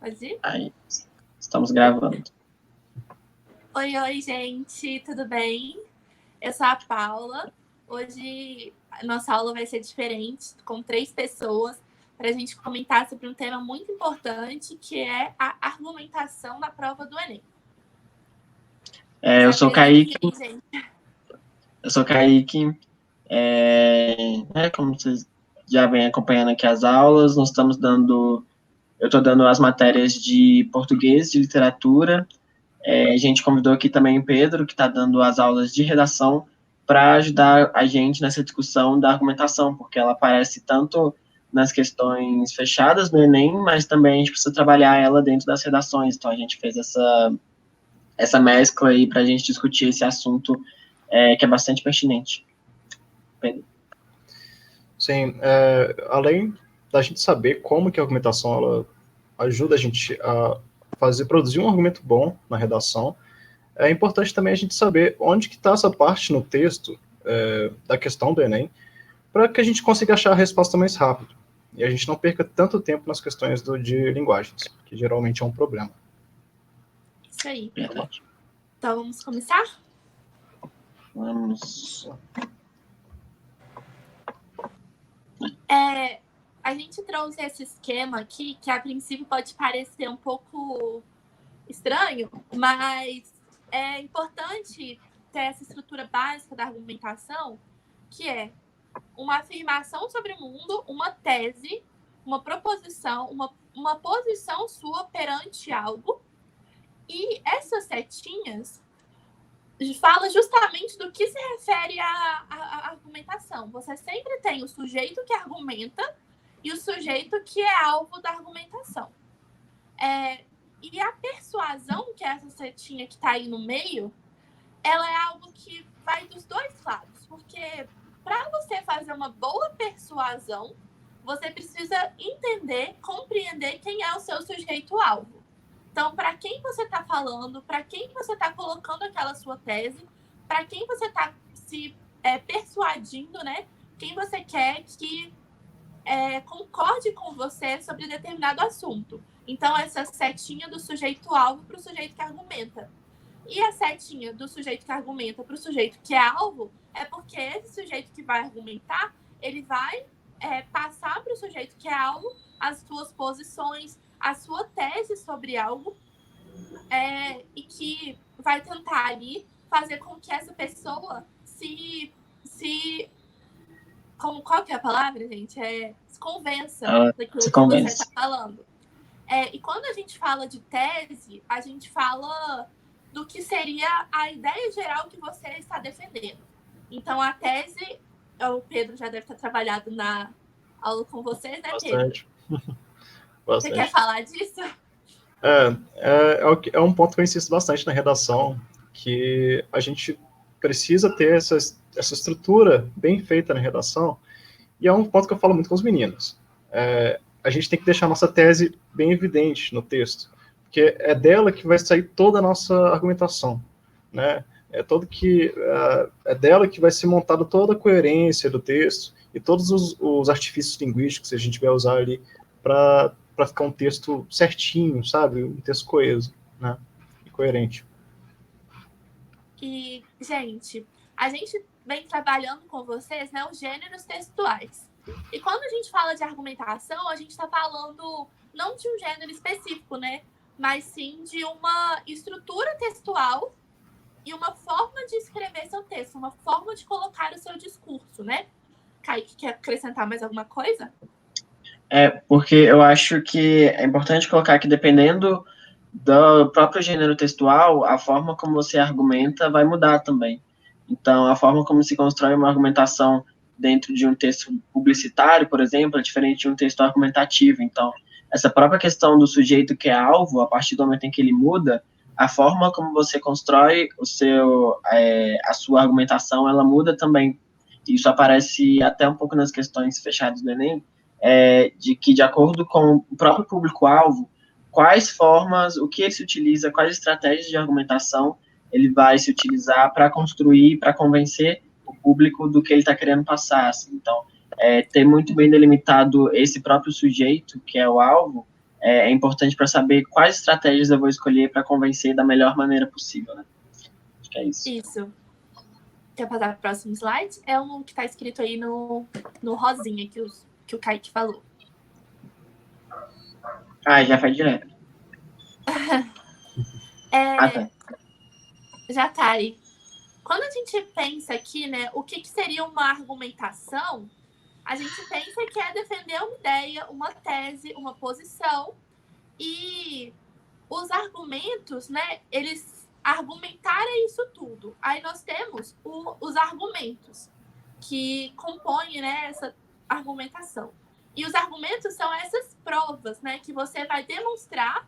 Pode ir? Aí, estamos gravando. Oi, gente, tudo bem? Eu sou a Paula. Hoje a nossa aula vai ser diferente, com 3 pessoas, para a gente comentar sobre um tema muito importante, que é a argumentação na prova do Enem. Eu sou Kaique. Gente. Eu sou Kaique. Como vocês já vêm acompanhando aqui as aulas, eu estou dando as matérias de português, de literatura. A gente convidou aqui também o Pedro, que está dando as aulas de redação, para ajudar a gente nessa discussão da argumentação, porque ela aparece tanto nas questões fechadas do Enem, mas também a gente precisa trabalhar ela dentro das redações. Então, a gente fez essa mescla aí para a gente discutir esse assunto que é bastante pertinente. Pedro. Sim, além da gente saber como que a argumentação ela ajuda a gente a produzir um argumento bom na redação, é importante também a gente saber onde que está essa parte no texto da questão do Enem, para que a gente consiga achar a resposta mais rápido e a gente não perca tanto tempo nas questões de linguagens, que geralmente é um problema. Isso aí. Verdade. Então, vamos começar? Vamos. A gente trouxe esse esquema aqui, que a princípio pode parecer um pouco estranho, mas é importante ter essa estrutura básica da argumentação, que é uma afirmação sobre o mundo, uma tese, uma proposição, uma posição sua perante algo, e essas setinhas fala justamente do que se refere à argumentação. Você sempre tem o sujeito que argumenta e o sujeito que é alvo da argumentação. E a persuasão, que é essa setinha que está aí no meio, ela é algo que vai dos dois lados. Porque para você fazer uma boa persuasão, você precisa entender, compreender quem é o seu sujeito-alvo. Então, para quem você está falando, para quem você está colocando aquela sua tese, para quem você está se persuadindo, né? Quem você quer que concorde com você sobre determinado assunto. Então, essa setinha do sujeito-alvo para o sujeito que argumenta. E a setinha do sujeito que argumenta para o sujeito que é alvo é porque esse sujeito que vai argumentar, ele vai passar para o sujeito que é alvo as suas posições, a sua tese sobre algo, e que vai tentar ali fazer com que essa pessoa qual que é a palavra, gente? Se convença daquilo que você está falando. E quando a gente fala de tese, a gente fala do que seria a ideia geral que você está defendendo. Então, a tese, o Pedro já deve ter trabalhado na aula com vocês, né, Bastante. Pedro? Você quer falar disso? É um ponto que eu insisto bastante na redação, que a gente precisa ter essa estrutura bem feita na redação, e é um ponto que eu falo muito com os meninos. A gente tem que deixar a nossa tese bem evidente no texto, porque é dela que vai sair toda a nossa argumentação, né? É dela que vai ser montada toda a coerência do texto e todos os artifícios linguísticos que a gente vai usar ali para ficar um texto certinho, sabe? Um texto coeso, né? E coerente. E, gente, a gente vem trabalhando com vocês, né, os gêneros textuais. E quando a gente fala de argumentação, a gente está falando não de um gênero específico, né? Mas sim de uma estrutura textual e uma forma de escrever seu texto, uma forma de colocar o seu discurso, né? Kaique, quer acrescentar mais alguma coisa? Porque eu acho que é importante colocar que, dependendo do próprio gênero textual, a forma como você argumenta vai mudar também. Então, a forma como se constrói uma argumentação dentro de um texto publicitário, por exemplo, é diferente de um texto argumentativo. Então, essa própria questão do sujeito que é alvo, a partir do momento em que ele muda, a forma como você constrói a sua argumentação, ela muda também. Isso aparece até um pouco nas questões fechadas do Enem, de que, de acordo com o próprio público-alvo, quais formas, o que ele se utiliza, quais estratégias de argumentação ele vai se utilizar para construir, para convencer o público do que ele está querendo passar. Assim. Então, ter muito bem delimitado esse próprio sujeito, que é o alvo, é importante para saber quais estratégias eu vou escolher para convencer da melhor maneira possível, né? Acho que é isso. Isso. Quer passar para o próximo slide? É um que está escrito aí no rosinha que o Kaique falou. Já foi direto. Tá. Já tá aí. Quando a gente pensa aqui, né, o que seria uma argumentação, a gente pensa que é defender uma ideia, uma tese, uma posição, e os argumentos, né, eles argumentarem isso tudo. Aí nós temos os argumentos que compõem, né, essa argumentação. E os argumentos são essas provas, né, que você vai demonstrar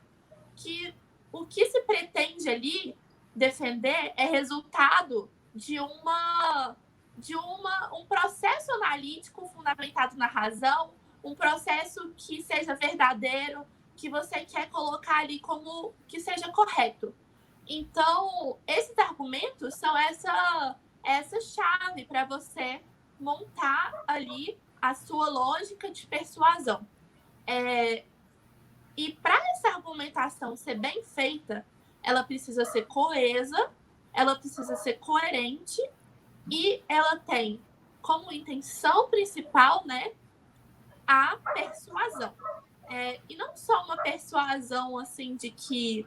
que o que se pretende ali defender é resultado de um processo analítico fundamentado na razão, um processo que seja verdadeiro, que você quer colocar ali como que seja correto. Então, esses argumentos são essa chave para você montar ali a sua lógica de persuasão. E para essa argumentação ser bem feita, ela precisa ser coesa, ela precisa ser coerente e ela tem como intenção principal, né, a persuasão. E não só uma persuasão assim de que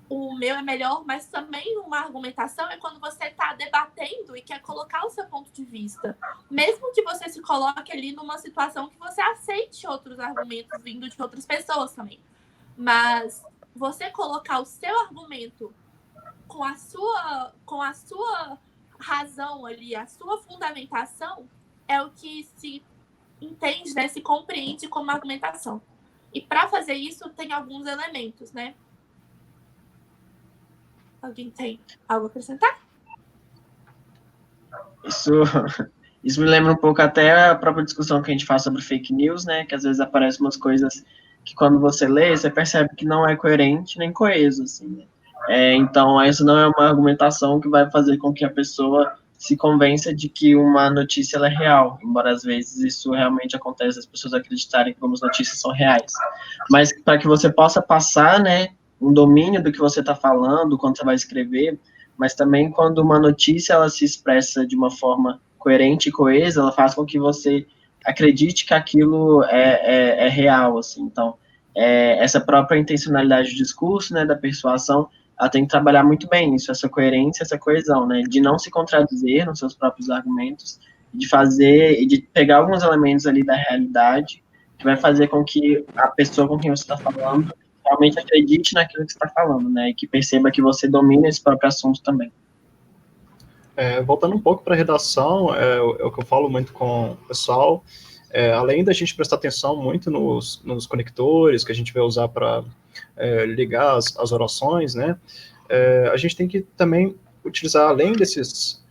o meu é melhor, mas também uma argumentação é quando você está debatendo e quer colocar o seu ponto de vista. Mesmo que você se coloque ali numa situação que você aceite outros argumentos vindo de outras pessoas também. Mas você colocar o seu argumento com a sua razão ali, a sua fundamentação, é o que se entende, né, se compreende como argumentação. E para fazer isso, tem alguns elementos, né? Alguém tem algo a acrescentar? Isso me lembra um pouco até a própria discussão que a gente faz sobre fake news, né? Que às vezes aparecem umas coisas que quando você lê, você percebe que não é coerente nem coeso, assim, né? Então, isso não é uma argumentação que vai fazer com que a pessoa se convença de que uma notícia ela é real, embora às vezes isso realmente acontece, as pessoas acreditarem que algumas notícias são reais. Mas para que você possa passar, né, um domínio do que você está falando quando você vai escrever, mas também quando uma notícia ela se expressa de uma forma coerente e coesa, ela faz com que você acredite que aquilo é real, assim. Então, essa própria intencionalidade do discurso, né, da persuasão, ela tem que trabalhar muito bem isso, essa coerência, essa coesão, né, de não se contradizer nos seus próprios argumentos, de pegar alguns elementos ali da realidade, que vai fazer com que a pessoa com quem você está falando realmente acredite naquilo que você está falando, né, e que perceba que você domina esse próprio assunto também. Voltando um pouco para a redação, é o que eu falo muito com o pessoal, além da gente prestar atenção muito nos conectores que a gente vai usar para ligar as orações, né, a gente tem que também utilizar, além desses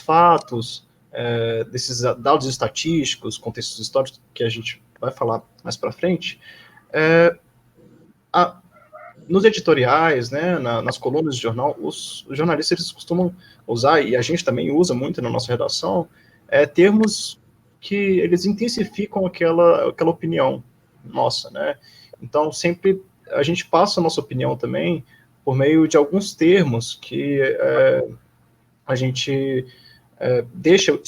fatos, desses dados estatísticos, contextos históricos, que a gente vai falar mais para frente, nos editoriais, né, nas colunas de jornal, os jornalistas eles costumam usar, e a gente também usa muito na nossa redação, termos que eles intensificam aquela opinião nossa, né? Então, sempre a gente passa a nossa opinião também por meio de alguns termos que a gente deixa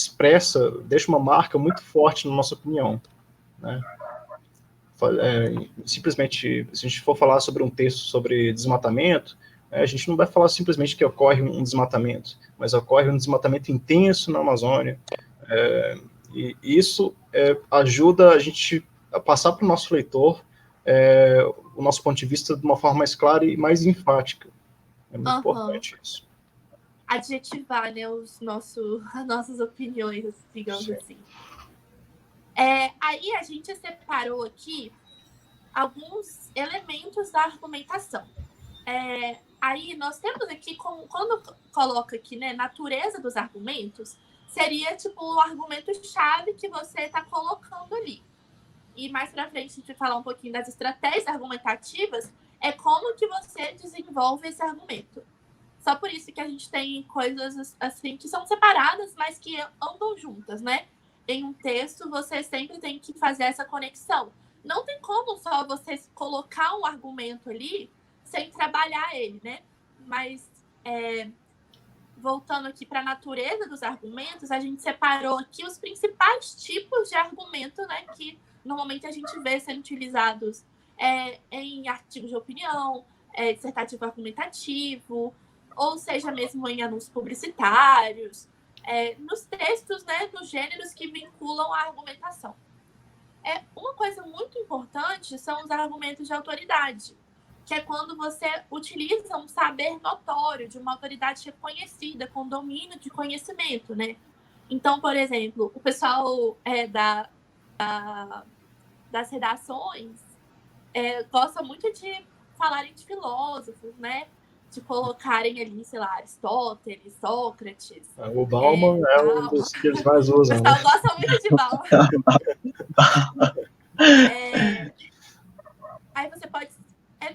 uma marca muito forte na nossa opinião, né? Simplesmente, se a gente for falar sobre um texto sobre desmatamento, a gente não vai falar simplesmente que ocorre um desmatamento, mas ocorre um desmatamento intenso na Amazônia, e isso ajuda a gente a passar para o nosso leitor o nosso ponto de vista de uma forma mais clara e mais enfática. É muito importante isso. Adjetivar, né, as nossas opiniões, digamos assim. Aí a gente separou aqui alguns elementos da argumentação. Aí nós temos aqui, quando coloca aqui, né, natureza dos argumentos, seria tipo o argumento-chave que você está colocando ali. E mais para frente a gente vai falar um pouquinho das estratégias argumentativas, é como que você desenvolve esse argumento. Só por isso que a gente tem coisas assim que são separadas, mas que andam juntas, né? Em um texto, você sempre tem que fazer essa conexão. não tem como só você colocar um argumento ali sem trabalhar ele, né? Mas, voltando aqui para a natureza dos argumentos, a gente separou aqui os principais tipos de argumento, né, que normalmente a gente vê sendo utilizados em artigos de opinião, dissertativo argumentativo, ou seja, mesmo em anúncios publicitários, nos textos, né, dos gêneros que vinculam a argumentação. Uma coisa muito importante são os argumentos de autoridade, que é quando você utiliza um saber notório de uma autoridade reconhecida, com domínio de conhecimento, né? Então, por exemplo, o pessoal das redações gosta muito de falarem de filósofos, né? De colocarem ali, sei lá, Aristóteles, Sócrates. O Bauman é um dos que eles mais usam. O pessoal gosta muito de Bauman. Aí você pode...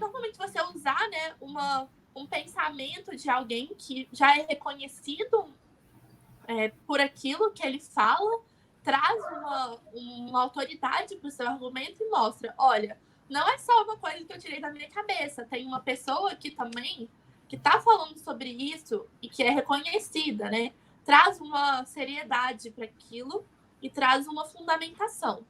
normalmente você usar, né, um pensamento de alguém que já é reconhecido por aquilo que ele fala, traz uma autoridade para o seu argumento e mostra, olha, não é só uma coisa que eu tirei da minha cabeça, tem uma pessoa aqui também que está falando sobre isso e que é reconhecida, né? Traz uma seriedade para aquilo e traz uma fundamentação.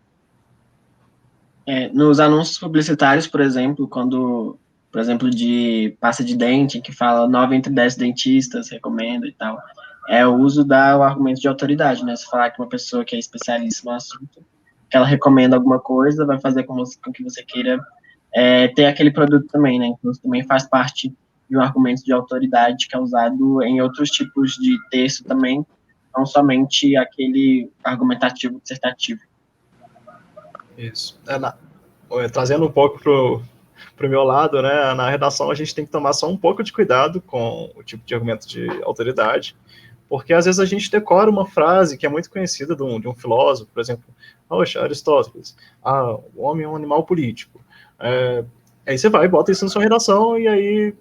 Nos anúncios publicitários, por exemplo, quando, por exemplo, de pasta de dente, que fala 9 entre 10 dentistas recomenda e tal, é o uso do argumento de autoridade, né? Se falar que uma pessoa que é especialista no assunto, que ela recomenda alguma coisa, vai fazer com que você queira ter aquele produto também, né? Então, isso também faz parte de um argumento de autoridade que é usado em outros tipos de texto também, não somente aquele argumentativo dissertativo. Isso. Trazendo um pouco pro meu lado, né, na redação a gente tem que tomar só um pouco de cuidado com o tipo de argumento de autoridade, porque às vezes a gente decora uma frase que é muito conhecida de um filósofo, por exemplo, Aristóteles, o homem é um animal político. Aí você vai e bota isso na sua redação e aí,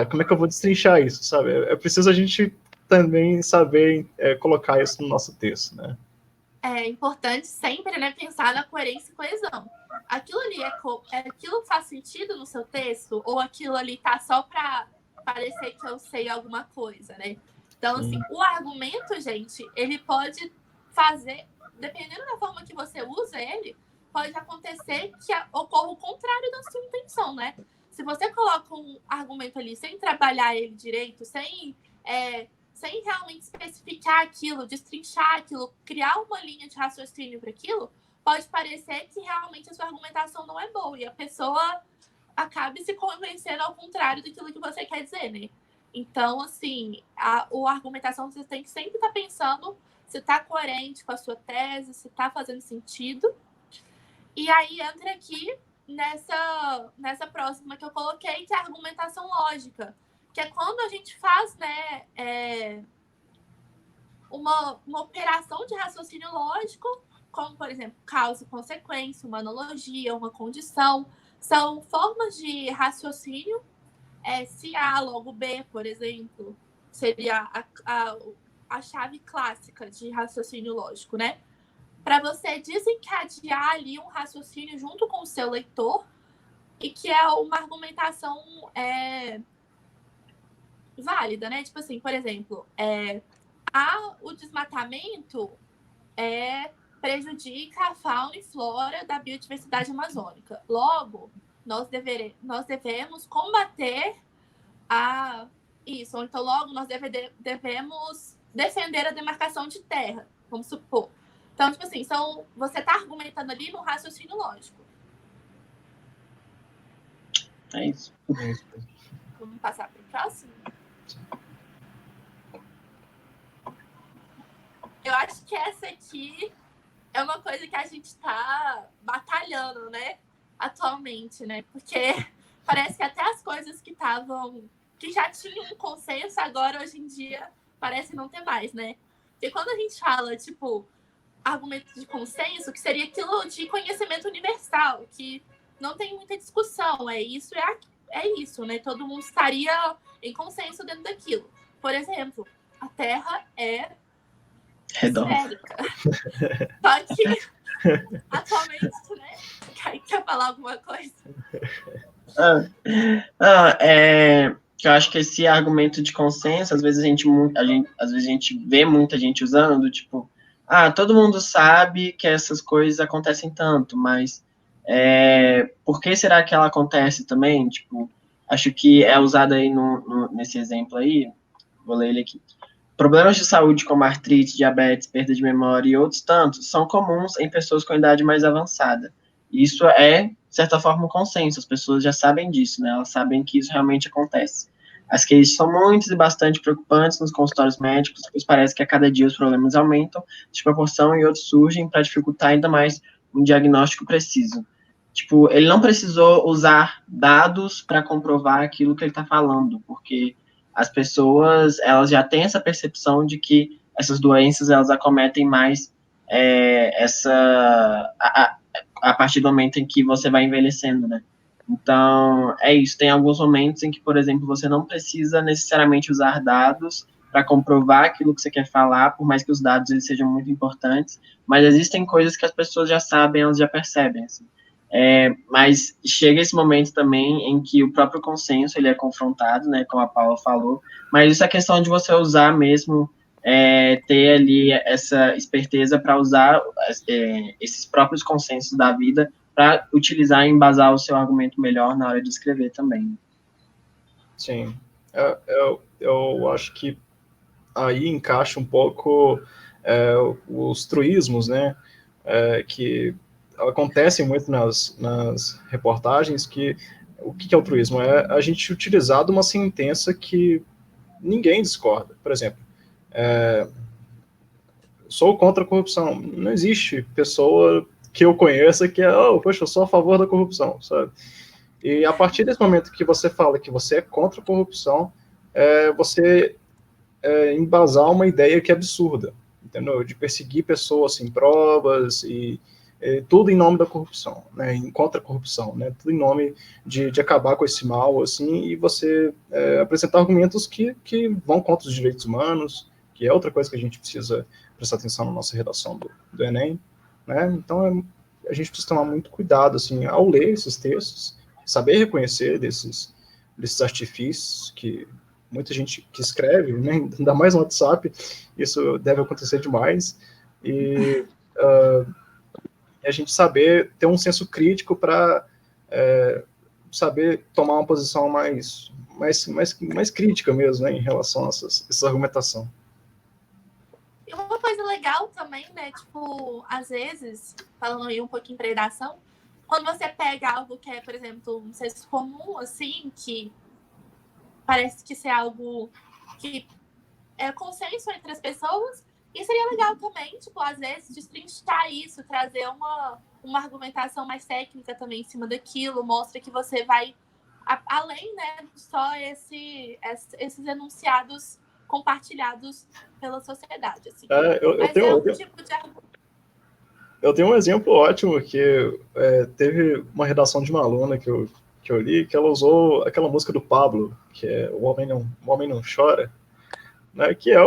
como é que eu vou destrinchar isso, sabe? É preciso a gente também saber colocar isso no nosso texto, né? É importante sempre, né, pensar na coerência e coesão. Aquilo ali aquilo faz sentido no seu texto ou aquilo ali tá só para parecer que eu sei alguma coisa, né? Então, assim, o argumento, gente, ele pode fazer, dependendo da forma que você usa ele, pode acontecer que ocorra o contrário da sua intenção, né? Se você coloca um argumento ali sem trabalhar ele direito, sem realmente especificar aquilo, destrinchar aquilo, criar uma linha de raciocínio para aquilo, pode parecer que realmente a sua argumentação não é boa e a pessoa acabe se convencendo ao contrário daquilo que você quer dizer, né? Então, assim, a argumentação você tem que sempre estar pensando se está coerente com a sua tese, se está fazendo sentido. E aí entra aqui nessa próxima que eu coloquei, que é a argumentação lógica, que é quando a gente faz, né, uma operação de raciocínio lógico, como, por exemplo, causa e consequência, uma analogia, uma condição. São formas de raciocínio. Se A, logo B, por exemplo, seria a chave clássica de raciocínio lógico, né? Para você desencadear ali um raciocínio junto com o seu leitor e que é uma argumentação válida, né? Tipo assim, por exemplo, o desmatamento prejudica a fauna e flora da biodiversidade amazônica. Logo, nós devemos combater isso. Ou então, logo, nós devemos defender a demarcação de terra, vamos supor. Então, tipo assim, você está argumentando ali no raciocínio lógico. É isso. Vamos passar para o próximo? Eu acho que essa aqui é uma coisa que a gente está batalhando, né? Atualmente, né? Porque parece que até as coisas que já tinham um consenso, agora, hoje em dia, parece não ter mais, né? Porque quando a gente fala, tipo, argumento de consenso, que seria aquilo de conhecimento universal, que não tem muita discussão, isso, isso, né? Todo mundo estaria em consenso dentro daquilo. Por exemplo, a Terra é esférica. Só que, atualmente, né, Kaique quer falar alguma coisa? Que eu acho que esse argumento de consenso, às vezes às vezes a gente vê muita gente usando, tipo, todo mundo sabe que essas coisas acontecem tanto, mas por que será que ela acontece também? Tipo, acho que é usado aí nesse exemplo aí, vou ler ele aqui. Problemas de saúde como artrite, diabetes, perda de memória e outros tantos são comuns em pessoas com idade mais avançada. Isso é, de certa forma, um consenso. As pessoas já sabem disso, né? Elas sabem que isso realmente acontece. As queixas são muitas e bastante preocupantes nos consultórios médicos, pois parece que a cada dia os problemas aumentam de proporção e outros surgem para dificultar ainda mais um diagnóstico preciso. Tipo, ele não precisou usar dados para comprovar aquilo que ele está falando, porque as pessoas, elas já têm essa percepção de que essas doenças, elas acometem mais a partir do momento em que você vai envelhecendo, né? Então, é isso. Tem alguns momentos em que, por exemplo, você não precisa necessariamente usar dados para comprovar aquilo que você quer falar, por mais que os dados eles sejam muito importantes, mas existem coisas que as pessoas já sabem, elas já percebem, assim. Mas chega esse momento também em que o próprio consenso ele é confrontado, né, como a Paula falou, mas isso é questão de você usar mesmo, ter ali essa esperteza para usar esses próprios consensos da vida para utilizar e embasar o seu argumento melhor na hora de escrever também. Sim, eu acho que aí encaixa um pouco os truísmos, né, que acontecem muito nas reportagens, que o que é o truísmo? É a gente utilizar uma sentença que ninguém discorda. Por exemplo, sou contra a corrupção. Não existe pessoa que eu conheça que poxa, eu sou a favor da corrupção, sabe? E a partir desse momento que você fala que você é contra a corrupção, você embasar uma ideia que é absurda, entendeu? De perseguir pessoas sem provas e tudo em nome da corrupção, né? Contra a corrupção, né? Tudo em nome de acabar com esse mal, assim, e você apresentar argumentos que vão contra os direitos humanos, que é outra coisa que a gente precisa prestar atenção na nossa redação do Enem, né? Então, a gente precisa tomar muito cuidado, assim, ao ler esses textos, saber reconhecer desses artifícios que muita gente que escreve, né, ainda mais no WhatsApp, isso deve acontecer demais, e a gente saber ter um senso crítico para saber tomar uma posição mais crítica mesmo, né, em relação a essa argumentação. E uma coisa legal também, né, tipo, às vezes, falando aí um pouquinho de redação, quando você pega algo que é, por exemplo, um senso comum, assim, que parece que ser algo que é consenso entre as pessoas, e seria legal também, tipo, às vezes, destrinchar isso, trazer uma argumentação mais técnica também em cima daquilo, mostra que você vai além, né, só esses enunciados compartilhados pela sociedade, assim. Eu tenho um exemplo ótimo que teve uma redação de uma aluna que eu li, que ela usou aquela música do Pablo, que é O Homem Não Chora, né, que é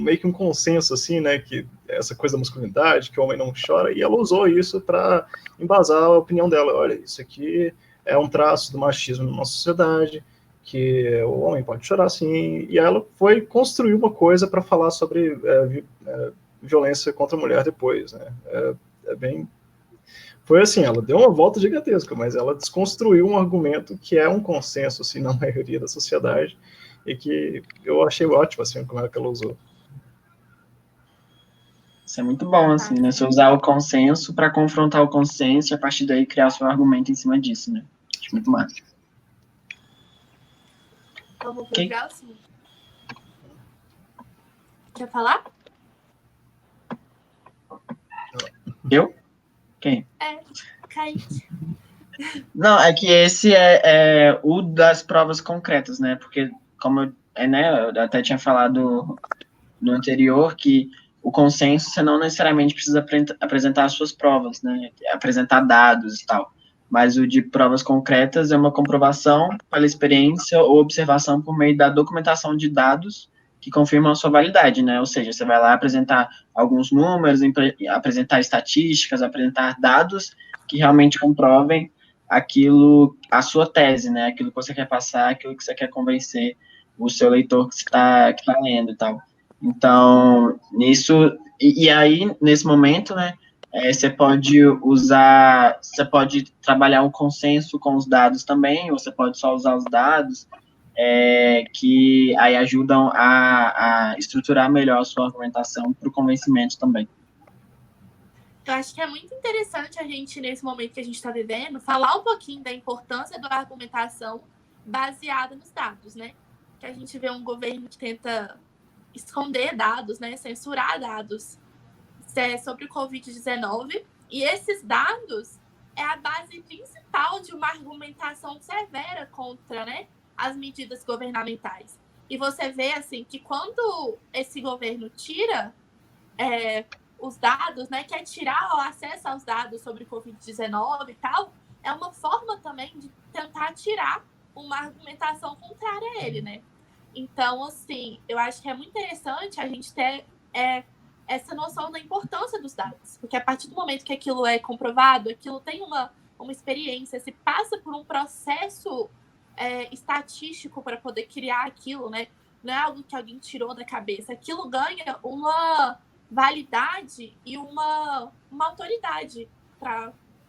meio que um consenso, assim, né, que essa coisa da masculinidade, que o homem não chora, e ela usou isso para embasar a opinião dela. Olha, isso aqui é um traço do machismo na nossa sociedade, que o homem pode chorar sim, e ela foi construir uma coisa para falar sobre violência contra a mulher depois, né, foi assim, ela deu uma volta gigantesca, mas ela desconstruiu um argumento que é um consenso, assim, na maioria da sociedade, e que eu achei ótimo, assim, como é que ela usou. Isso é muito bom, assim, né? Você usar o consenso para confrontar o consenso e a partir daí criar o seu argumento em cima disso, né? Acho muito massa. Vamos pro próximo? Quer falar? Eu? Quem? Kaique. Não, é que esse é o das provas concretas, né? Porque, como eu até tinha falado no anterior, que o consenso você não necessariamente precisa apresentar as suas provas, né? Apresentar dados e tal. Mas o de provas concretas é uma comprovação pela experiência ou observação por meio da documentação de dados que confirmam a sua validade, né? Ou seja, você vai lá apresentar alguns números, apresentar estatísticas, apresentar dados que realmente comprovem aquilo, a sua tese, né? Aquilo que você quer passar, aquilo que você quer convencer o seu leitor que está lendo e tal. Então, nisso, e aí, nesse momento, né, você pode trabalhar um consenso com os dados também, ou você pode só usar os dados, que aí ajudam a estruturar melhor a sua argumentação para o convencimento também. Eu acho que é muito interessante a gente, nesse momento que a gente está vivendo, falar um pouquinho da importância da argumentação baseada nos dados, né? Que a gente vê um governo que tenta esconder dados, né? Censurar dados sobre o Covid-19. E esses dados é a base principal de uma argumentação severa contra, né, as medidas governamentais. E você vê, assim, que quando esse governo tira os dados, né, quer tirar o acesso aos dados sobre Covid-19 e tal, é uma forma também de tentar tirar uma argumentação contrária a ele, né? Então, assim, eu acho que é muito interessante a gente ter essa noção da importância dos dados, porque a partir do momento que aquilo é comprovado, aquilo tem uma experiência, se passa por um processo estatístico para poder criar aquilo, né? Não é algo que alguém tirou da cabeça, aquilo ganha uma validade e uma autoridade,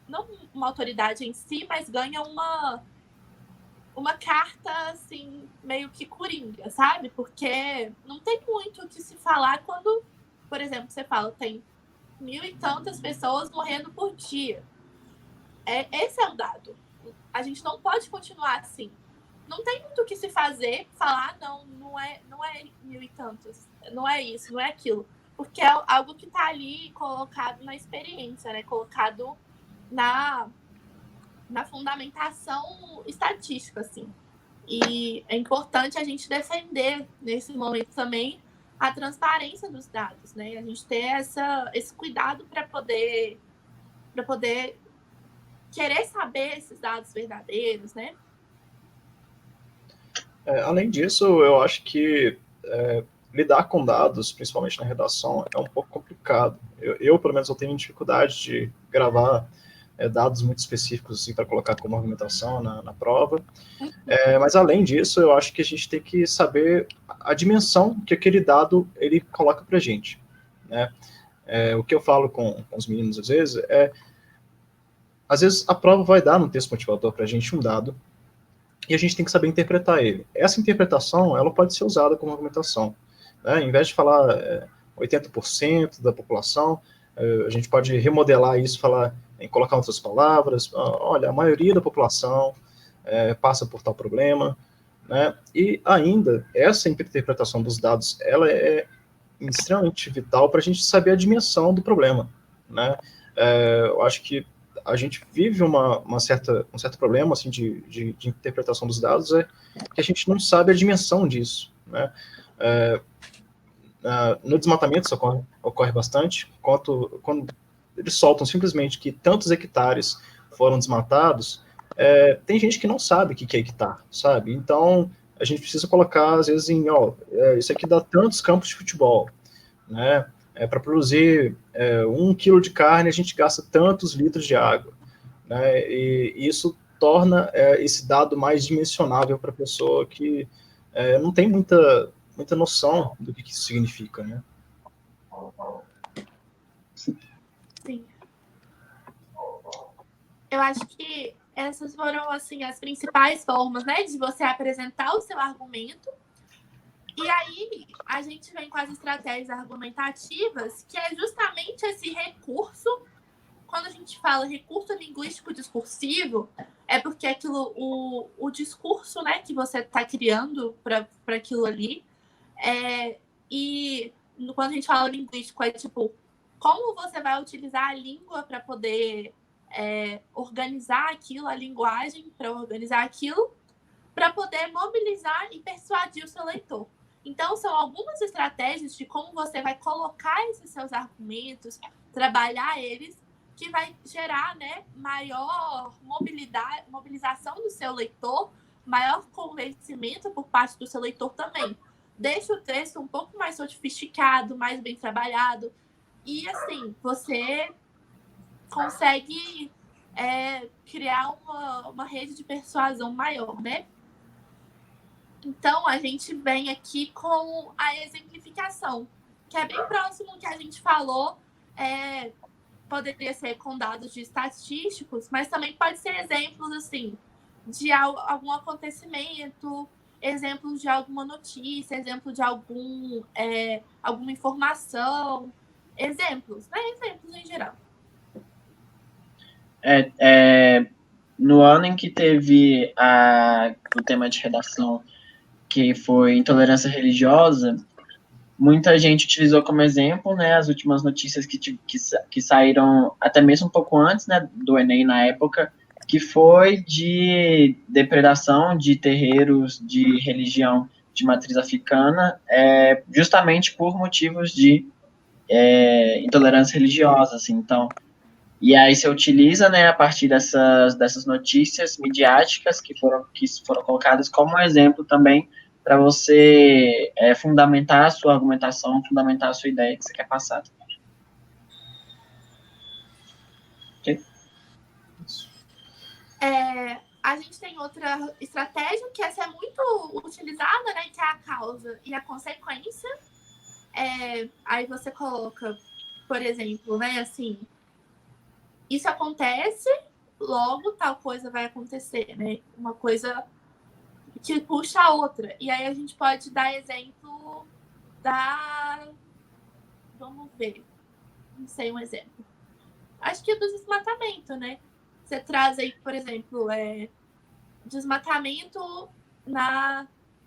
não uma autoridade em si, mas ganha uma carta, assim, meio que coringa, sabe? Porque não tem muito o que se falar quando, por exemplo, você fala, tem 1.000 e tantas pessoas morrendo por dia. Esse é o dado. A gente não pode continuar assim. Não tem muito o que se fazer, falar, não é 1.000 e tantos, não é isso, não é aquilo. Porque é algo que está ali colocado na experiência, né? Colocado na fundamentação estatística, assim. E é importante a gente defender, nesse momento também, a transparência dos dados, né? A gente ter esse cuidado para poder querer saber esses dados verdadeiros, né? Além disso, eu acho que lidar com dados, principalmente na redação, é um pouco complicado. Eu pelo menos, eu tenho dificuldade de gravar dados muito específicos assim, para colocar como argumentação na prova. Mas, além disso, eu acho que a gente tem que saber a dimensão que aquele dado ele coloca para a gente. Né? O que eu falo com os meninos, às vezes a prova vai dar no texto motivador para a gente um dado, e a gente tem que saber interpretar ele. Essa interpretação, ela pode ser usada como argumentação. Né? Em vez de falar 80% da população, a gente pode remodelar isso, falar em colocar outras palavras. Olha, a maioria da população passa por tal problema. Né? E ainda, essa interpretação dos dados, ela é extremamente vital para a gente saber a dimensão do problema. Né? Eu acho que a gente vive um certo problema assim, de interpretação dos dados, que a gente não sabe a dimensão disso. Né? No desmatamento isso ocorre bastante, quando eles soltam simplesmente que tantos hectares foram desmatados, tem gente que não sabe o que é hectare, sabe? Então, a gente precisa colocar, às vezes, isso aqui dá tantos campos de futebol, né? Para produzir 1 quilo de carne, a gente gasta tantos litros de água. Né? E isso torna esse dado mais dimensionável para a pessoa que não tem muita noção do que isso significa. Né? Sim. Eu acho que essas foram assim, as principais formas, né, de você apresentar o seu argumento. E aí, a gente vem com as estratégias argumentativas, que é justamente esse recurso. Quando a gente fala recurso linguístico discursivo, é porque aquilo, o discurso, né, que você está criando para aquilo ali. E quando a gente fala linguístico, é tipo, como você vai utilizar a língua para poder organizar aquilo, a linguagem para organizar aquilo, para poder mobilizar e persuadir o seu leitor. Então, são algumas estratégias de como você vai colocar esses seus argumentos, trabalhar eles, que vai gerar, né, maior mobilização do seu leitor, maior convencimento por parte do seu leitor também. Deixa o texto um pouco mais sofisticado, mais bem trabalhado. E, assim, você consegue criar uma rede de persuasão maior, né? Então, a gente vem aqui com a exemplificação, que é bem próximo do que a gente falou, poderia ser com dados de estatísticos, mas também pode ser exemplos, assim, de algum acontecimento, exemplos de alguma notícia, exemplo de alguma informação, exemplos, né? Exemplos em geral. No ano em que teve o tema de redação, que foi intolerância religiosa, muita gente utilizou como exemplo, né, as últimas notícias que saíram até mesmo um pouco antes, né, do Enem na época, que foi de depredação de terreiros de religião de matriz africana, justamente por motivos de intolerância religiosa, assim. Então, e aí você utiliza, né, a partir dessas notícias midiáticas que foram colocadas como exemplo também para você fundamentar a sua argumentação, fundamentar a sua ideia que você quer passar. Okay? A gente tem outra estratégia, que essa é muito utilizada, né, que é a causa e a consequência. Aí você coloca, por exemplo, né, assim, isso acontece, logo tal coisa vai acontecer, né? Uma coisa que puxa a outra. E aí a gente pode dar exemplo vamos ver. Não sei um exemplo. Acho que é do desmatamento, né? Você traz aí, por exemplo, desmatamento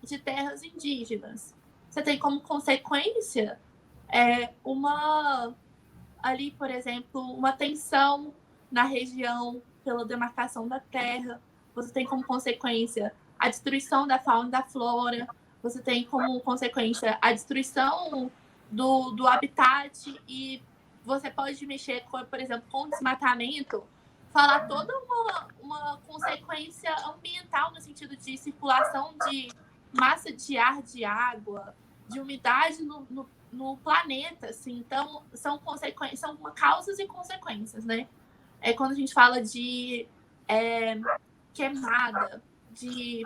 de terras indígenas. Você tem como consequência ali, por exemplo, uma tensão na região pela demarcação da terra. Você tem como consequência a destruição da fauna e da flora. Você tem como consequência a destruição do habitat, e você pode mexer, por exemplo, com desmatamento, falar toda uma consequência ambiental no sentido de circulação de massa de ar, de água, de umidade no planeta, assim. Então, são causas e consequências, né? Quando a gente fala de queimada de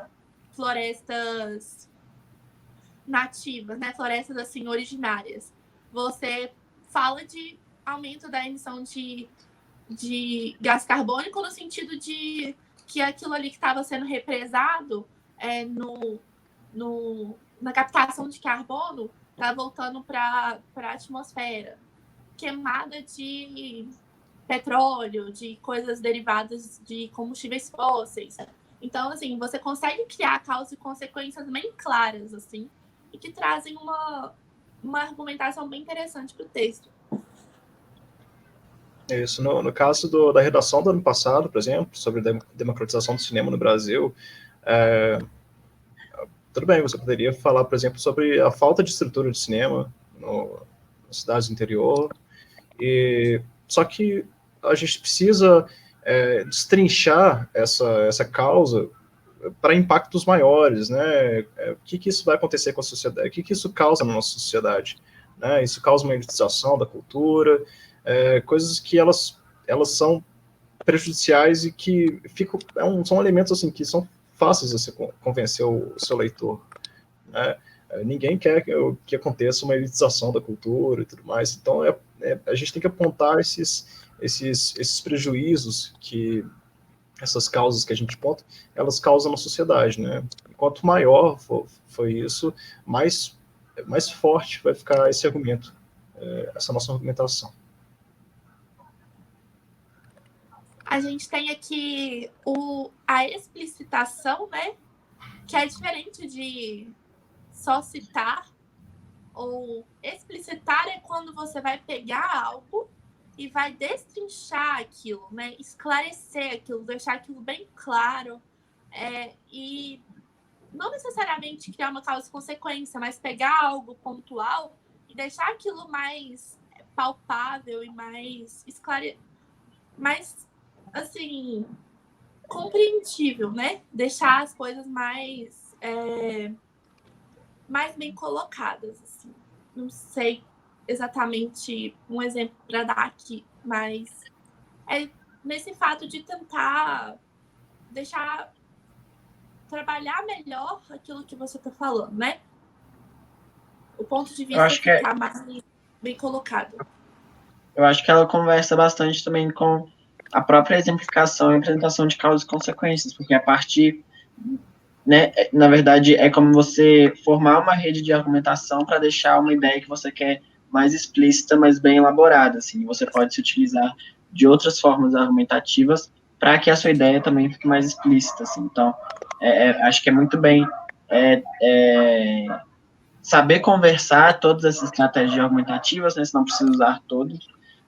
florestas nativas, né? Florestas, assim, originárias. Você fala de aumento da emissão de gás carbônico no sentido de que aquilo ali que estava sendo represado na captação de carbono está voltando para a atmosfera. Queimada de petróleo, de coisas derivadas de combustíveis fósseis. Então, assim, você consegue criar causas e consequências bem claras, assim, e que trazem uma argumentação bem interessante para o texto. Isso. No caso da redação do ano passado, por exemplo, sobre a democratização do cinema no Brasil, tudo bem, você poderia falar, por exemplo, sobre a falta de estrutura de cinema nas cidades do interior, só que a gente precisa destrinchar essa causa para impactos maiores, né? O que isso vai acontecer com a sociedade? O que isso causa na nossa sociedade? Né? Isso causa uma elitização da cultura, coisas que elas são prejudiciais e que são elementos assim que são fáceis de você convencer o seu leitor, né? Ninguém quer que aconteça uma elitização da cultura e tudo mais. Então, a gente tem que apontar esses prejuízos que essas causas que a gente aponta, elas causam na sociedade, né? Quanto maior foi isso, mais forte vai ficar esse argumento, essa nossa argumentação. A gente tem aqui a explicitação, né? Que é diferente de só citar. Ou explicitar é quando você vai pegar algo e vai destrinchar aquilo, né? Esclarecer aquilo, deixar aquilo bem claro. E não necessariamente criar uma causa e consequência, mas pegar algo pontual e deixar aquilo mais palpável e mais assim, compreensível, né? Deixar as coisas mais bem colocadas, assim. Não sei exatamente um exemplo para dar aqui, mas nesse fato de tentar trabalhar melhor aquilo que você está falando, né? O ponto de vista ficar mais bem colocado. Eu acho que ela conversa bastante também com a própria exemplificação e apresentação de causas e consequências, porque a partir, né, na verdade, é como você formar uma rede de argumentação para deixar uma ideia que você quer mais explícita, mas bem elaborada, assim, você pode se utilizar de outras formas argumentativas para que a sua ideia também fique mais explícita, assim. Então, acho que é muito bem saber conversar todas essas estratégias argumentativas, né, se não precisa usar todas,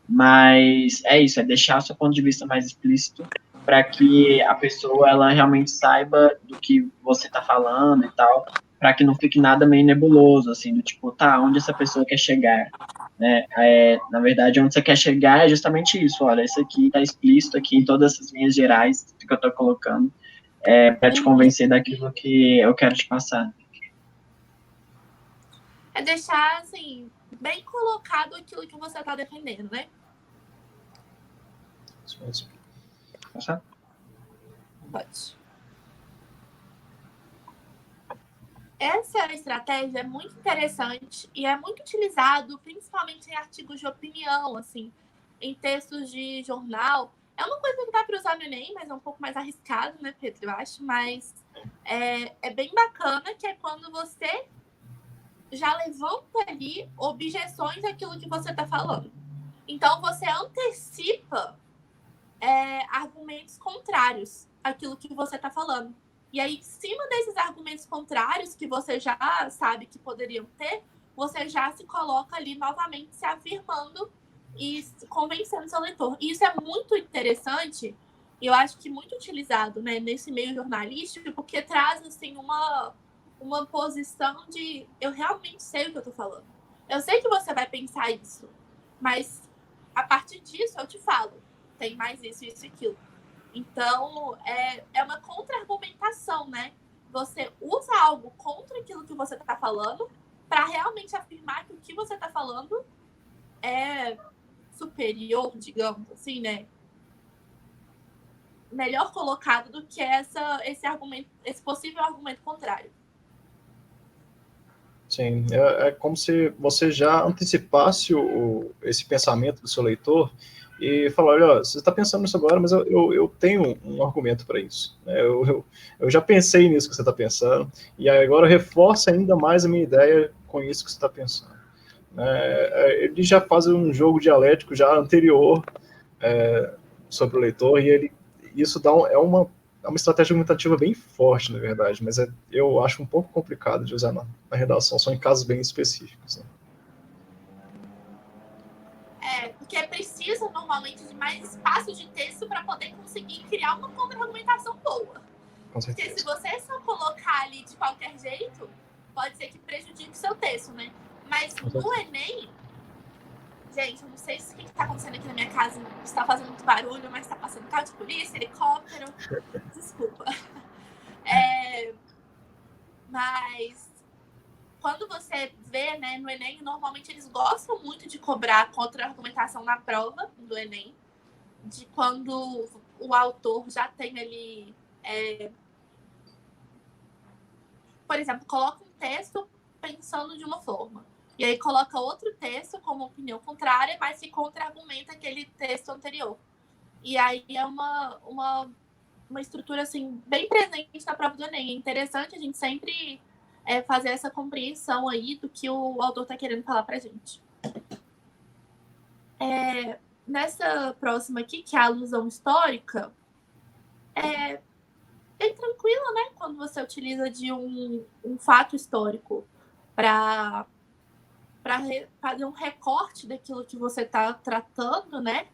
mas é isso, é deixar o seu ponto de vista mais explícito para que a pessoa ela realmente saiba do que você está falando e tal, para que não fique nada meio nebuloso, assim, do tipo, tá, onde essa pessoa quer chegar, né? Na verdade, onde você quer chegar é justamente isso, olha, isso aqui está explícito aqui em todas essas linhas gerais que eu estou colocando, para te convencer daquilo que eu quero te passar. É deixar, assim, bem colocado aquilo que você está defendendo, né? Pode. Essa estratégia é muito interessante e é muito utilizado, principalmente em artigos de opinião, assim, em textos de jornal. É uma coisa que dá para usar no Enem, mas é um pouco mais arriscado, né, Pedro? Eu acho, mas é bem bacana, que é quando você já levanta ali objeções àquilo que você está falando. Então, você antecipa argumentos contrários àquilo que você está falando. E aí, em cima desses argumentos contrários que você já sabe que poderiam ter, você já se coloca ali novamente se afirmando e convencendo seu leitor. E isso é muito interessante, e eu acho que muito utilizado, né, nesse meio jornalístico, porque traz assim, uma posição de eu realmente sei o que eu estou falando. Eu sei que você vai pensar isso, mas a partir disso eu te falo. Tem mais isso, isso e aquilo. Então, é uma contra-argumentação, né? Você usa algo contra aquilo que você está falando para realmente afirmar que o que você está falando é superior, digamos assim, né? Melhor colocado do que esse possível argumento contrário. Sim, é como se você já antecipasse esse pensamento do seu leitor e falar, olha, você está pensando nisso agora, mas eu tenho um argumento para isso. Eu já pensei nisso que você está pensando, e agora reforça ainda mais a minha ideia com isso que você está pensando. Ele já faz um jogo dialético já anterior sobre o leitor, e isso é uma estratégia argumentativa bem forte, na verdade, mas eu acho um pouco complicado de usar na redação, só em casos bem específicos. Né? Porque precisa normalmente de mais espaço de texto para poder conseguir criar uma contra-argumentação boa. Porque se você só colocar ali de qualquer jeito, pode ser que prejudique o seu texto, né? Mas no Enem, gente, eu não sei se o que está acontecendo aqui na minha casa está fazendo muito barulho, mas está passando carro de polícia, helicóptero. Desculpa. Mas quando você vê, né, no Enem, normalmente eles gostam muito de cobrar contra-argumentação na prova do Enem, de quando o autor já tem ali, por exemplo, coloca um texto pensando de uma forma, e aí coloca outro texto como opinião contrária, mas se contra-argumenta aquele texto anterior. E aí é uma estrutura assim, bem presente na prova do Enem. É interessante a gente sempre fazer essa compreensão aí do que o autor está querendo falar para a gente. Nessa próxima aqui, que é a alusão histórica, é bem tranquila, né? Quando você utiliza de um fato histórico para fazer um recorte daquilo que você está tratando, né?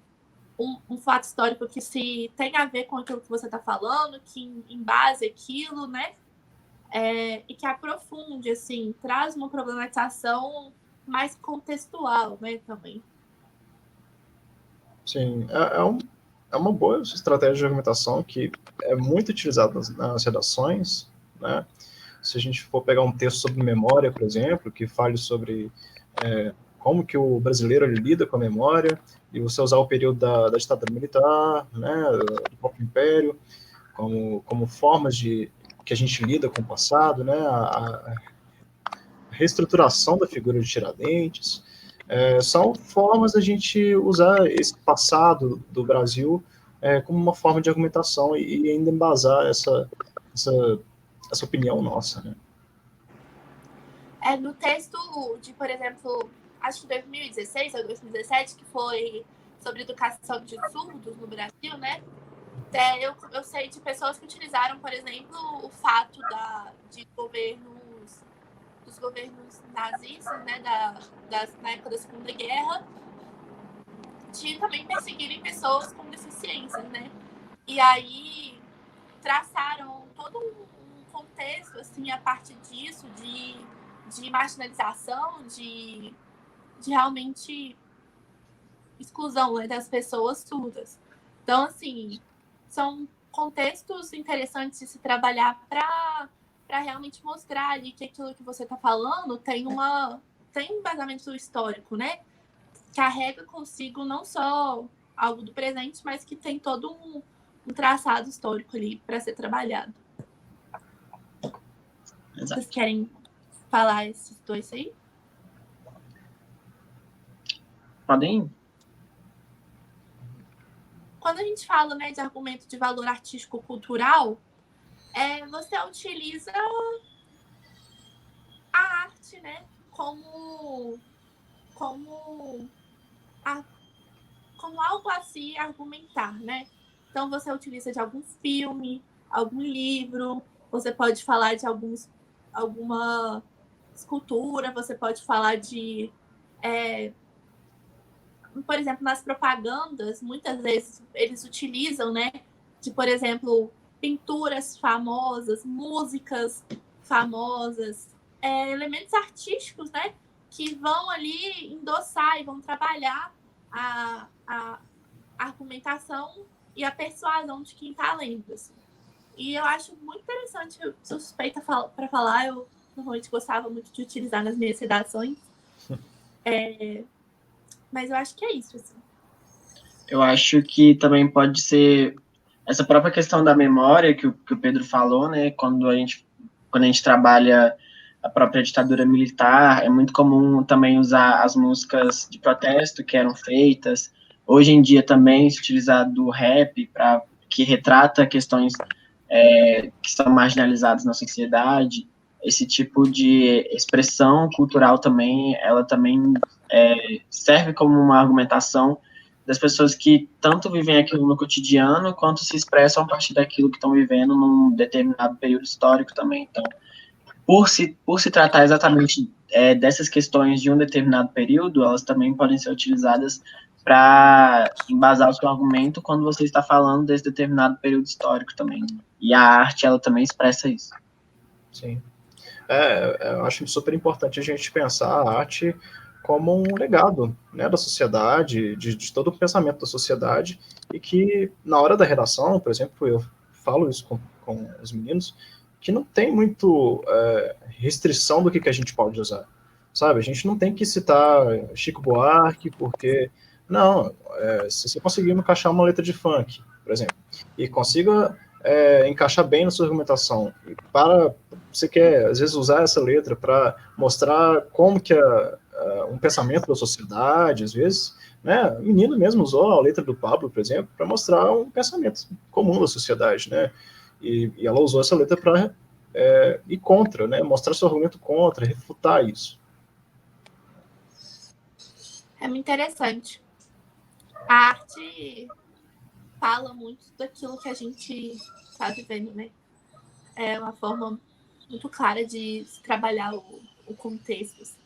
Um fato histórico que se tem a ver com aquilo que você está falando, que embase aquilo, né? E que aprofunde, assim, traz uma problematização mais contextual, né, também. Sim, é uma boa estratégia de argumentação que é muito utilizada nas redações, né? Se a gente for pegar um texto sobre memória, por exemplo, que fale sobre como que o brasileiro ele lida com a memória, e você usar o período da ditadura militar, né, do próprio Império, como formas de que a gente lida com o passado, né, a reestruturação da figura de Tiradentes, são formas da gente usar esse passado do Brasil como uma forma de argumentação e ainda embasar essa opinião nossa, né? No texto de, por exemplo, acho que 2016 ou 2017, que foi sobre educação de surdos no Brasil, né? Eu sei de pessoas que utilizaram, por exemplo, o fato dos governos nazistas, né, na época da Segunda Guerra, de também perseguirem pessoas com deficiências, né? E aí traçaram todo um contexto, assim, a partir disso, de marginalização, de realmente exclusão, né, das pessoas surdas. Então, assim, são contextos interessantes de se trabalhar para realmente mostrar ali que aquilo que você está falando tem um embasamento histórico, né? Carrega consigo não só algo do presente, mas que tem todo um traçado histórico ali para ser trabalhado. Exato. Vocês querem falar esses dois aí? Podem? Quando a gente fala, né, de argumento de valor artístico-cultural, você utiliza a arte, né, como algo a se argumentar, né? Então, você utiliza de algum filme, algum livro, você pode falar de alguma escultura, você pode falar de... por exemplo, nas propagandas, muitas vezes eles utilizam, né, de, por exemplo, pinturas famosas, músicas famosas, elementos artísticos, né, que vão ali endossar e vão trabalhar a argumentação e a persuasão de quem está lendo. Assim. E eu acho muito interessante, eu sou suspeita para falar, eu normalmente gostava muito de utilizar nas minhas redações. Mas eu acho que é isso, assim. Eu acho que também pode ser essa própria questão da memória que o Pedro falou, né? Quando a gente trabalha a própria ditadura militar, é muito comum também usar as músicas de protesto que eram feitas. Hoje em dia também se utilizar do rap que retrata questões que são marginalizadas na sociedade. Esse tipo de expressão cultural também, ela também serve como uma argumentação das pessoas que tanto vivem aquilo no cotidiano, quanto se expressam a partir daquilo que estão vivendo num determinado período histórico também. Então, por se tratar exatamente dessas questões de um determinado período, elas também podem ser utilizadas para embasar o seu argumento quando você está falando desse determinado período histórico também. E a arte, ela também expressa isso. Sim. Eu acho super importante a gente pensar a arte como um legado, né, da sociedade, de todo o pensamento da sociedade, e que na hora da redação, por exemplo, eu falo isso com os meninos, que não tem muito restrição do que a gente pode usar, sabe? A gente não tem que citar Chico Buarque, porque, não, se você conseguir encaixar uma letra de funk, por exemplo, e consiga encaixar bem na sua argumentação, e você quer, às vezes, usar essa letra para mostrar como que um pensamento da sociedade, às vezes, né, o menino mesmo usou a letra do Pablo, por exemplo, para mostrar um pensamento comum da sociedade, né, e ela usou essa letra para ir contra, né, mostrar seu argumento contra, refutar isso. É muito interessante. A arte fala muito daquilo que a gente está vivendo, né? É uma forma muito clara de se trabalhar o contexto. Assim.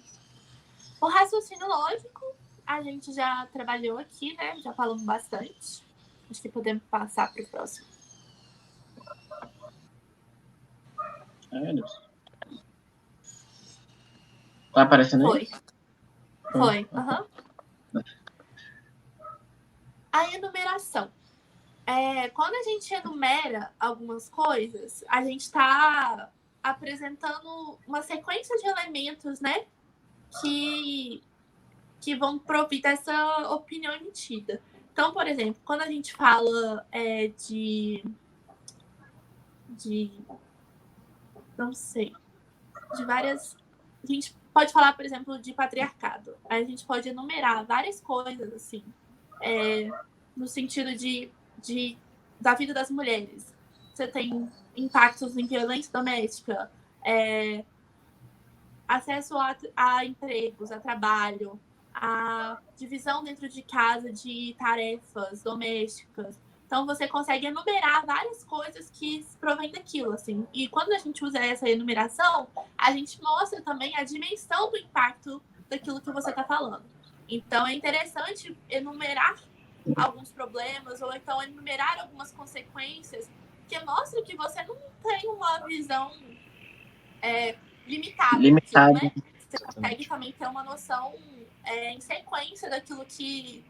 O raciocínio lógico, a gente já trabalhou aqui, né? Já falamos bastante. Acho que podemos passar para o próximo. Tá aparecendo aí? Foi. Uhum. A enumeração. Quando a gente enumera algumas coisas, a gente está apresentando uma sequência de elementos, né? Que que vão provir dessa opinião emitida. Então, por exemplo, quando a gente fala não sei, de várias... A gente pode falar, por exemplo, de patriarcado. Aí a gente pode enumerar várias coisas, assim, no sentido da vida das mulheres. Você tem impactos em violência doméstica, acesso a empregos, a trabalho, a divisão dentro de casa de tarefas domésticas. Então, você consegue enumerar várias coisas que provém daquilo, assim. E quando a gente usa essa enumeração, a gente mostra também a dimensão do impacto daquilo que você está falando. Então, é interessante enumerar alguns problemas ou então enumerar algumas consequências que mostra que você não tem uma visão limitada. Né? Você consegue também ter uma noção em sequência daquilo que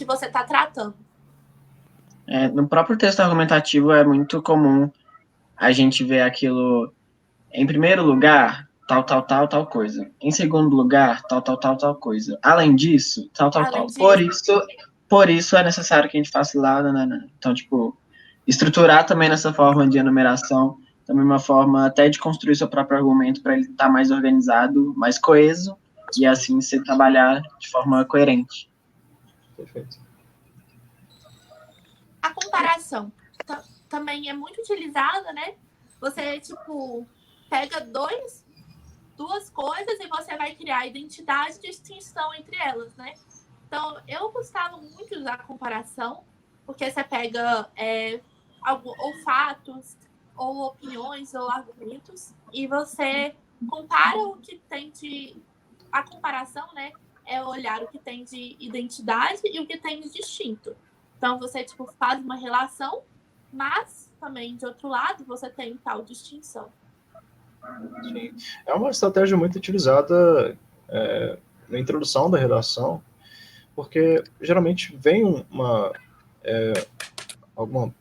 você está tratando. No próprio texto argumentativo é muito comum a gente ver aquilo, em primeiro lugar, tal coisa. Em segundo lugar, tal coisa. Além disso, tal. Por isso é necessário que a gente faça lá. Então, tipo, estruturar também nessa forma de enumeração, também uma forma até de construir seu próprio argumento para ele estar mais organizado, mais coeso, e assim você trabalhar de forma coerente. Perfeito. A comparação também é muito utilizada, né? Você, tipo, pega duas coisas e você vai criar identidade e distinção entre elas, né? Então, eu gostava muito de usar a comparação, porque você pega ou fatos, ou opiniões, ou argumentos, e você compara o que tem de... A comparação, né? É olhar o que tem de identidade e o que tem de distinto. Então, você, tipo, faz uma relação, mas também, de outro lado, você tem tal distinção. Sim. É uma estratégia muito utilizada na introdução da redação, porque geralmente vem alguma,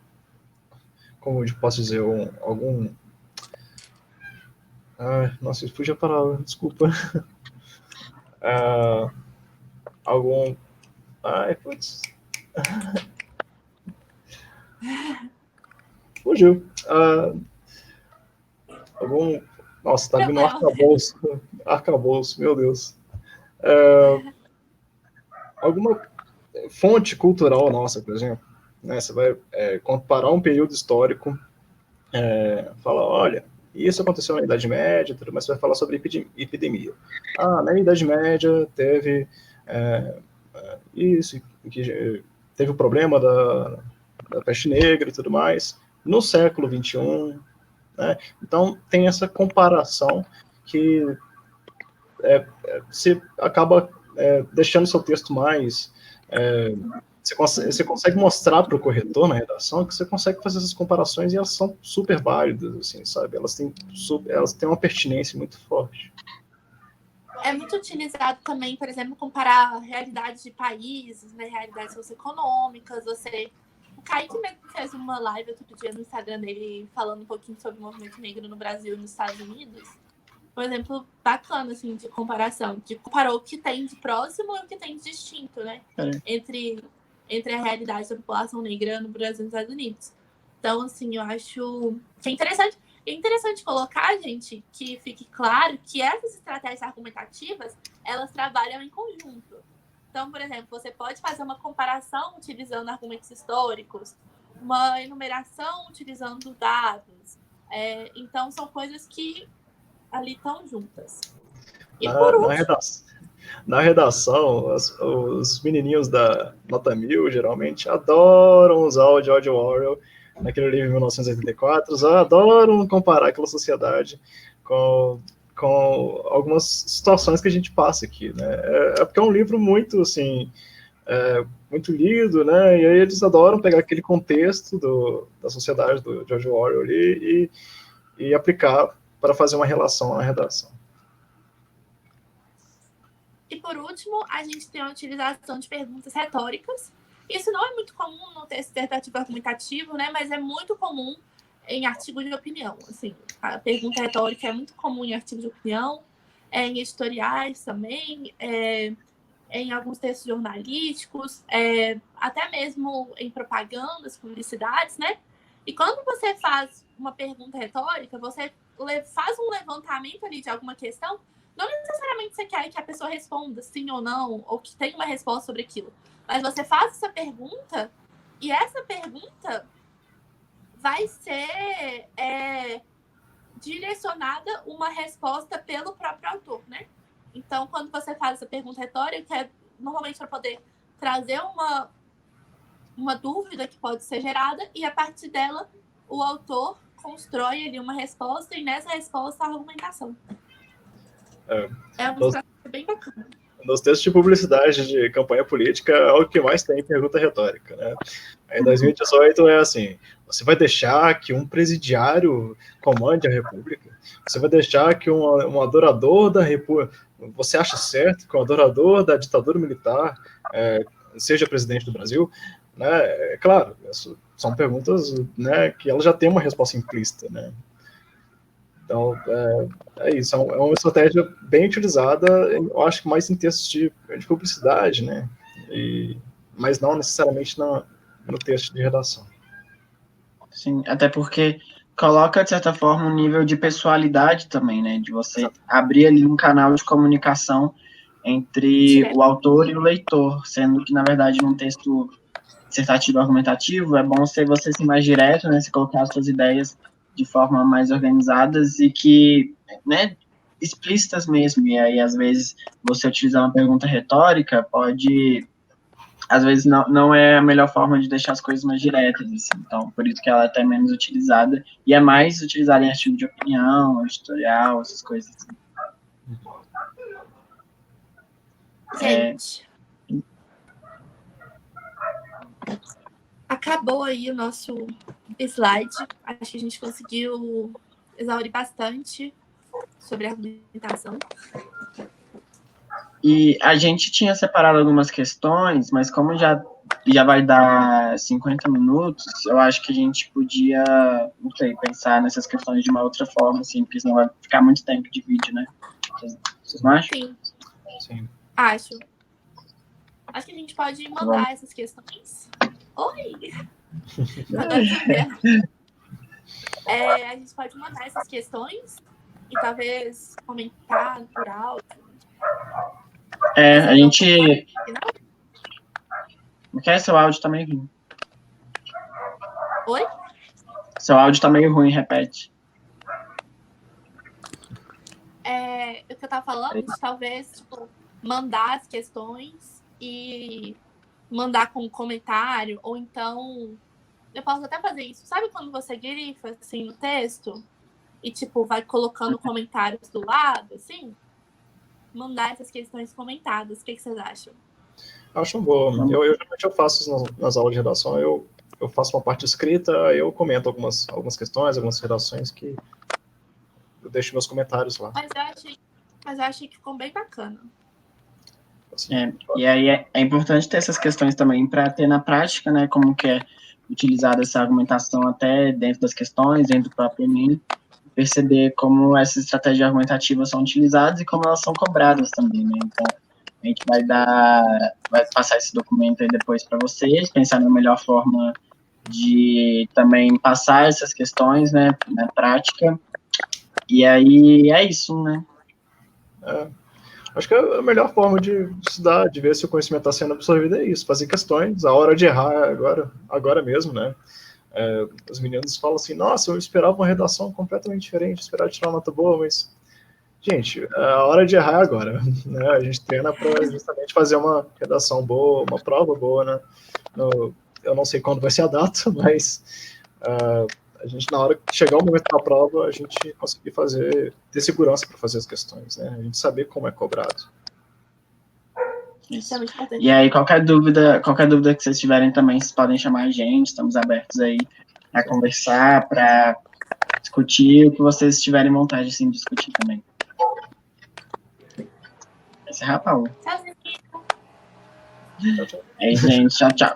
como eu posso dizer, algum... nossa, fugiu a palavra, desculpa. Algum... Ai, putz... Fugiu. Nossa, tá vindo um arcabouço, meu Deus. Alguma fonte cultural nossa, por exemplo, né? Você vai comparar um período histórico, fala, olha, isso aconteceu na Idade Média, tudo, mas você vai falar sobre epidemia. Na Idade Média teve isso, que teve o problema da peste negra e tudo mais, no século XXI, né? Então, tem essa comparação que você acaba deixando seu texto mais... Você consegue mostrar para o corretor na redação que você consegue fazer essas comparações e elas são super válidas, assim, sabe? Elas têm uma pertinência muito forte. É muito utilizado também, por exemplo, comparar realidades de países, né, realidades socioeconômicas. O Kaique mesmo fez uma live outro dia no Instagram dele falando um pouquinho sobre o movimento negro no Brasil e nos Estados Unidos. Por exemplo, bacana, assim, de comparação. Comparou o que tem de próximo e o que tem de distinto, né? Entre a realidade da população negra no Brasil e nos Estados Unidos. Então, assim, eu acho que é interessante. É interessante colocar, gente, que fique claro que essas estratégias argumentativas, elas trabalham em conjunto. Então, por exemplo, você pode fazer uma comparação utilizando argumentos históricos, uma enumeração utilizando dados. Então, são coisas que ali estão juntas. E na redação, os menininhos da Nota 1000 geralmente adoram usar o George Orwell naquele livro de 1984, adoram comparar aquela sociedade com algumas situações que a gente passa aqui, né? Porque é um livro muito, assim, muito lido, né? E aí eles adoram pegar aquele contexto da sociedade do George Orwell ali e aplicar para fazer uma relação na redação. E, por último, a gente tem a utilização de perguntas retóricas. Isso não é muito comum no texto dissertativo argumentativo, né? Mas é muito comum em artigos de opinião. Assim, a pergunta retórica é muito comum em artigos de opinião, em editoriais também. em alguns textos jornalísticos, até mesmo em propagandas, publicidades, né? E quando você faz uma pergunta retórica, você faz um levantamento ali de alguma questão, não necessariamente você quer que a pessoa responda sim ou não, ou que tenha uma resposta sobre aquilo. Mas você faz essa pergunta, e essa pergunta vai ser direcionada uma resposta pelo próprio autor, né? Então, quando você faz essa pergunta retórica, é normalmente para poder trazer uma dúvida que pode ser gerada, e a partir dela, o autor constrói ali uma resposta, e nessa resposta, a argumentação. É um processo bem bacana. Nos textos de publicidade de campanha política, é o que mais tem pergunta retórica, né? Aí, em 2018 é assim: você vai deixar que um presidiário comande a república? Você vai deixar que um adorador da república... Você acha certo que um adorador da ditadura militar seja presidente do Brasil? Né? É claro, são perguntas, né, que elas já têm uma resposta implícita, né? Então, é isso, é uma estratégia bem utilizada, eu acho que mais em textos de publicidade, né? Mas não necessariamente no texto de redação. Sim, até porque coloca, de certa forma, um nível de pessoalidade também, né? De você abrir ali um canal de comunicação entre o autor e o leitor, sendo que, na verdade, num texto dissertativo argumentativo, é bom ser você ser mais direto, né? Se colocar as suas ideias de forma mais organizadas e que, né, explícitas mesmo. E aí, às vezes, você utilizar uma pergunta retórica pode, às vezes, não é a melhor forma de deixar as coisas mais diretas, assim. Então, por isso que ela é até menos utilizada e é mais utilizada em artigo de opinião, editorial, essas coisas assim. Gente, acabou aí o nosso slide. Acho que a gente conseguiu exaurir bastante sobre a argumentação. E a gente tinha separado algumas questões, mas como já vai dar 50 minutos, eu acho que a gente podia, não sei, pensar nessas questões de uma outra forma, assim, porque senão vai ficar muito tempo de vídeo, né? Vocês não acham? Sim. Sim. Acho que a gente pode mandar essas questões. Oi! A gente pode mandar essas questões e talvez comentar por áudio. A gente... Porque seu áudio tá meio ruim. Oi? Seu áudio tá meio ruim, repete. O que eu tava falando, de talvez, tipo, mandar as questões e mandar com comentário, ou então eu posso até fazer isso. Sabe quando você grifa, assim, no texto e, tipo, vai colocando comentários do lado, assim? Mandar essas questões comentadas. O que vocês acham? Acho boa. Geralmente eu faço nas aulas de redação, eu faço uma parte escrita, eu comento algumas questões, algumas redações que eu deixo meus comentários lá. Mas eu achei que ficou bem bacana. E aí é importante ter essas questões também para ter na prática, né, como que é utilizada essa argumentação até dentro das questões, dentro do próprio Enem, perceber como essas estratégias argumentativas são utilizadas e como elas são cobradas também, né? Então, a gente vai passar esse documento aí depois para vocês, pensar na melhor forma de também passar essas questões, né, na prática. E aí é isso, né? Acho que a melhor forma de estudar, de ver se o conhecimento está sendo absorvido é isso, fazer questões. A hora de errar é agora mesmo, né? Os meninos falam assim: nossa, eu esperava uma redação completamente diferente, esperava tirar uma nota boa, mas, gente, a hora de errar é agora, né? A gente treina para justamente fazer uma redação boa, uma prova boa, né? Eu não sei quando vai ser a data, mas a gente, na hora que chegar o momento da prova, a gente conseguir ter segurança para fazer as questões, né? A gente saber como é cobrado. Isso é muito importante. E aí, qualquer dúvida que vocês tiverem também, vocês podem chamar a gente, estamos abertos aí a conversar, para discutir o que vocês tiverem vontade assim, de discutir também. Encerrar, Paulo. Tchauzinho. Tchau, tchau. É isso, gente. Tchau, tchau.